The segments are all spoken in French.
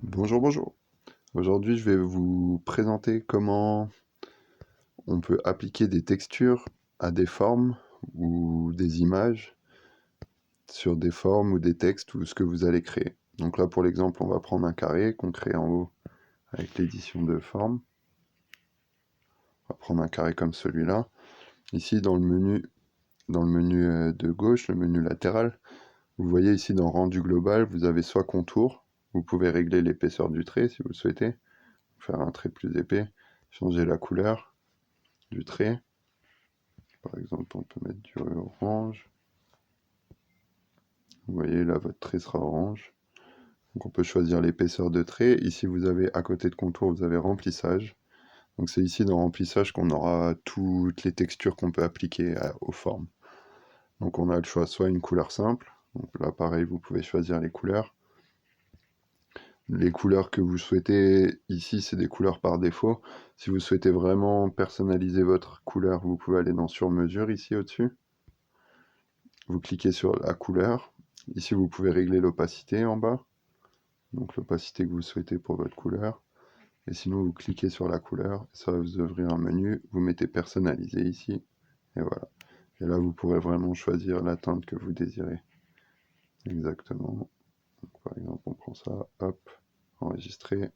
Bonjour, bonjour. Aujourd'hui, je vais vous présenter comment on peut appliquer des textures à des formes ou des images sur des formes ou des textes ou ce que vous allez créer. Donc là, pour l'exemple, on va prendre un carré qu'on crée en haut avec l'édition de forme. On va prendre un carré comme celui-là. Ici, dans le menu de gauche, le menu latéral, vous voyez ici dans rendu global, vous avez soit contour, vous pouvez régler l'épaisseur du trait si vous le souhaitez, faire un trait plus épais, changer la couleur du trait. Par exemple, on peut mettre du orange. Vous voyez, là, votre trait sera orange. Donc on peut choisir l'épaisseur de trait. Ici, vous avez, à côté de contour, vous avez remplissage. Donc c'est ici dans remplissage qu'on aura toutes les textures qu'on peut appliquer aux formes. Donc on a le choix, soit une couleur simple. Donc là, pareil, vous pouvez choisir les couleurs. Les couleurs que vous souhaitez, ici, c'est des couleurs par défaut. Si vous souhaitez vraiment personnaliser votre couleur, vous pouvez aller dans sur mesure, ici, au-dessus. Vous cliquez sur la couleur. Ici, vous pouvez régler l'opacité en bas. Donc l'opacité que vous souhaitez pour votre couleur. Et sinon, vous cliquez sur la couleur. Ça va vous ouvrir un menu. Vous mettez personnaliser ici. Et voilà. Et là, vous pourrez vraiment choisir la teinte que vous désirez. Exactement. Donc, par exemple, on prend ça. Hop. Enregistrer.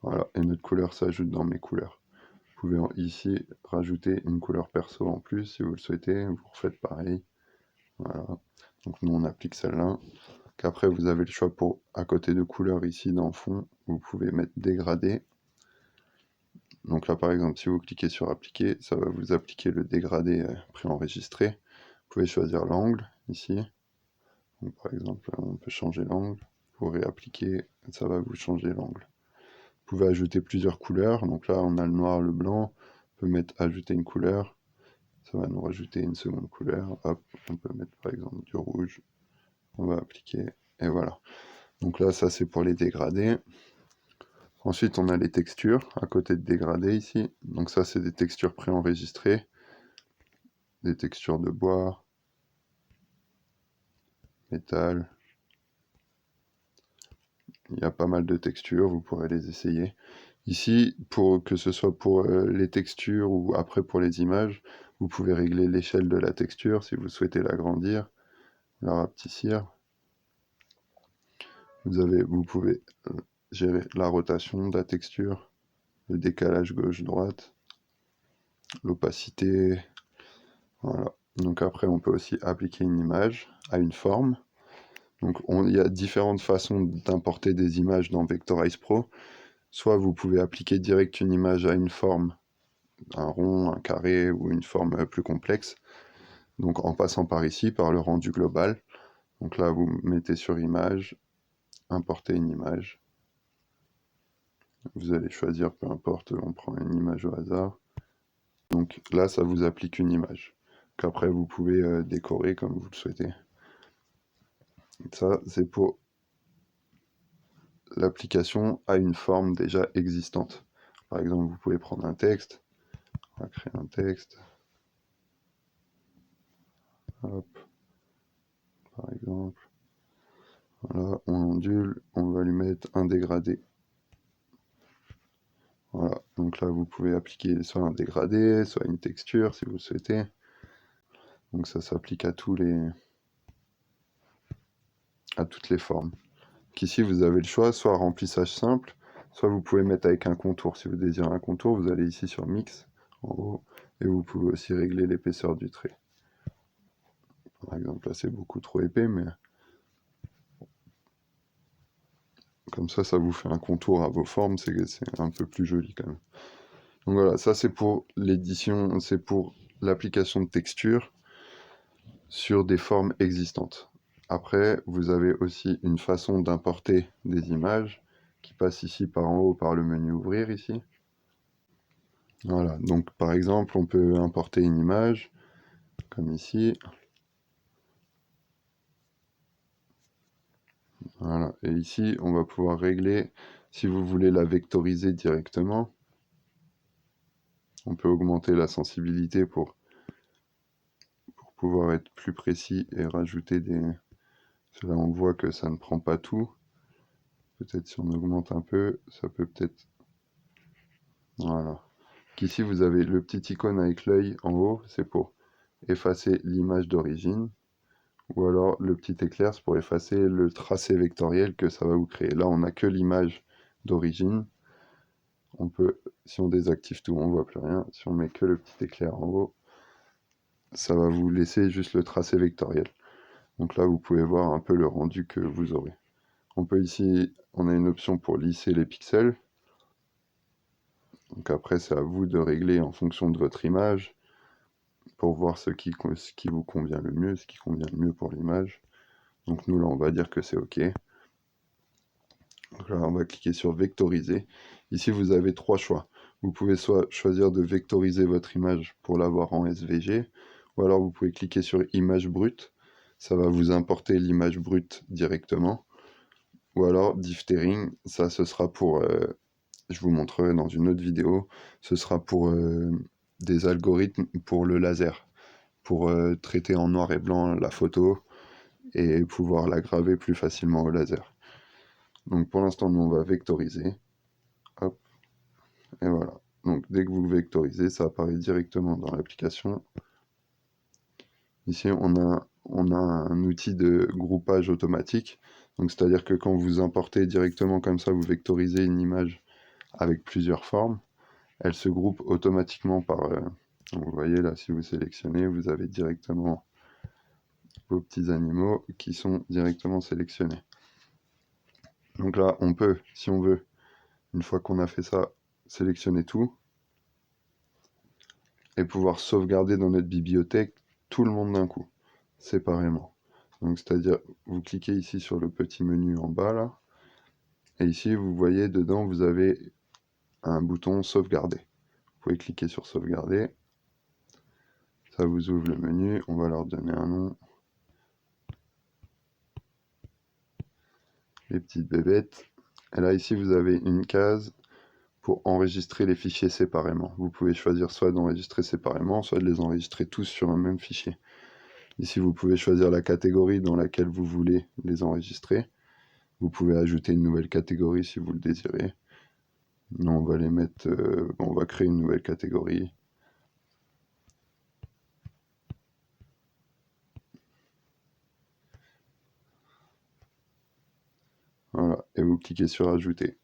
Voilà. Et notre couleur s'ajoute dans mes couleurs. Vous pouvez ici rajouter une couleur perso en plus si vous le souhaitez. Vous refaites pareil. Voilà. Donc nous, on applique celle-là. Qu'après, vous avez le choix pour, à côté de couleur ici dans fond, vous pouvez mettre dégradé. Donc là, par exemple, si vous cliquez sur appliquer, ça va vous appliquer le dégradé préenregistré. Vous pouvez choisir l'angle ici. Donc, par exemple, on peut changer l'angle. Vous réappliquer, ça va vous changer l'angle. Vous pouvez ajouter plusieurs couleurs. Donc là, on a le noir, le blanc. On peut mettre ajouter une couleur. Ça va nous rajouter une seconde couleur. Hop, on peut mettre par exemple du rouge. On va appliquer et voilà. Donc là, ça c'est pour les dégradés. Ensuite, on a les textures à côté de dégradés ici. Donc ça, c'est des textures préenregistrées. Des textures de bois, métal. Il y a pas mal de textures, vous pourrez les essayer. Ici, pour que ce soit pour les textures ou après pour les images, vous pouvez régler l'échelle de la texture si vous souhaitez l'agrandir, la rapetissir. Vous pouvez gérer la rotation de la texture, le décalage gauche-droite, l'opacité. Voilà. Donc après, on peut aussi appliquer une image à une forme. Donc il y a différentes façons d'importer des images dans Vectorize Pro. Soit vous pouvez appliquer direct une image à une forme, un rond, un carré ou une forme plus complexe. Donc en passant par ici, par le rendu global. Donc là, vous mettez sur image, importer une image. Vous allez choisir, peu importe, on prend une image au hasard. Donc là, ça vous applique une image, qu'après vous pouvez décorer comme vous le souhaitez. Ça, c'est pour l'application à une forme déjà existante. Par exemple, vous pouvez prendre un texte, on va créer un texte, hop, par exemple, voilà, on ondule, on va lui mettre un dégradé. Voilà, donc là vous pouvez appliquer soit un dégradé, soit une texture si vous le souhaitez. Donc ça s'applique à toutes les formes. Donc ici vous avez le choix, soit remplissage simple, soit vous pouvez mettre avec un contour. Si vous désirez un contour, vous allez ici sur Mix, en haut, et vous pouvez aussi régler l'épaisseur du trait. Par exemple, là c'est beaucoup trop épais, mais comme ça vous fait un contour à vos formes, c'est un peu plus joli quand même. Donc voilà, ça c'est pour l'édition, c'est pour l'application de texture sur des formes existantes. Après, vous avez aussi une façon d'importer des images qui passe ici par en haut par le menu ouvrir ici. Voilà, donc par exemple, on peut importer une image comme ici. Voilà, et ici, on va pouvoir régler si vous voulez la vectoriser directement. On peut augmenter la sensibilité pour pouvoir être plus précis et rajouter des... Là, on voit que ça ne prend pas tout. Peut-être si on augmente un peu, ça peut peut-être... Voilà. Ici, vous avez le petit icône avec l'œil en haut, c'est pour effacer l'image d'origine. Ou alors le petit éclair, c'est pour effacer le tracé vectoriel que ça va vous créer. Là, on n'a que l'image d'origine. On peut, si on désactive tout, on voit plus rien. Si on met que le petit éclair en haut, ça va vous laisser juste le tracé vectoriel. Donc là, vous pouvez voir un peu le rendu que vous aurez. On peut ici, on a une option pour lisser les pixels. Donc après, c'est à vous de régler en fonction de votre image pour voir ce qui vous convient le mieux, ce qui convient le mieux pour l'image. Donc nous, là, on va dire que c'est OK. Donc là, on va cliquer sur vectoriser. Ici, vous avez trois choix. Vous pouvez soit choisir de vectoriser votre image pour l'avoir en SVG, ou alors vous pouvez cliquer sur image brute. Ça va vous importer l'image brute directement. Ou alors difftering, ça ce sera pour, je vous montrerai dans une autre vidéo, ce sera pour des algorithmes pour le laser, pour traiter en noir et blanc la photo et pouvoir la graver plus facilement au laser. Donc pour l'instant, nous on va vectoriser. Hop, et voilà. Donc dès que vous vectorisez, ça apparaît directement dans l'application. Ici, on a un outil de groupage automatique. Donc c'est-à-dire que quand vous importez directement comme ça, vous vectorisez une image avec plusieurs formes, elle se groupe automatiquement par... donc vous voyez là, si vous sélectionnez, vous avez directement vos petits animaux qui sont directement sélectionnés. Donc là, on peut, si on veut, une fois qu'on a fait ça, sélectionner tout et pouvoir sauvegarder dans notre bibliothèque tout le monde d'un coup, séparément. Donc c'est-à-dire, vous cliquez ici sur le petit menu en bas là, et ici vous voyez dedans vous avez un bouton sauvegarder. Vous pouvez cliquer sur sauvegarder, ça vous ouvre le menu, on va leur donner un nom. Les petites bébêtes. Et là ici vous avez une case pour enregistrer les fichiers séparément. Vous pouvez choisir soit d'enregistrer séparément, soit de les enregistrer tous sur un même fichier. Ici, vous pouvez choisir la catégorie dans laquelle vous voulez les enregistrer. Vous pouvez ajouter une nouvelle catégorie si vous le désirez. Nous, on va les mettre... on va créer une nouvelle catégorie. Voilà, et vous cliquez sur ajouter.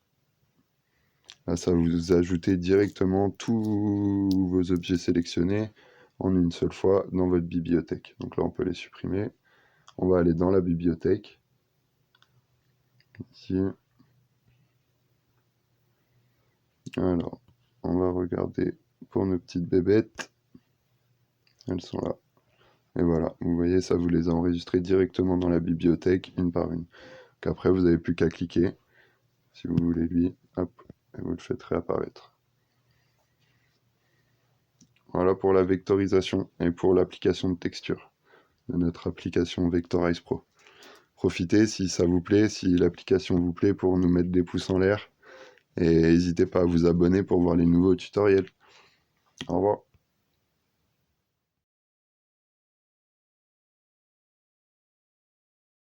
Là, ça va vous ajouter directement tous vos objets sélectionnés en une seule fois dans votre bibliothèque. Donc là, on peut les supprimer. On va aller dans la bibliothèque. Ici. Alors, on va regarder pour nos petites bébêtes. Elles sont là. Et voilà, vous voyez, ça vous les a enregistrées directement dans la bibliothèque, une par une. Donc après, vous n'avez plus qu'à cliquer, si vous voulez lui, hop, et vous le faites réapparaître. Voilà pour la vectorisation et pour l'application de texture de notre application Vectorize Pro. Profitez si ça vous plaît, si l'application vous plaît, pour nous mettre des pouces en l'air. Et n'hésitez pas à vous abonner pour voir les nouveaux tutoriels. Au revoir.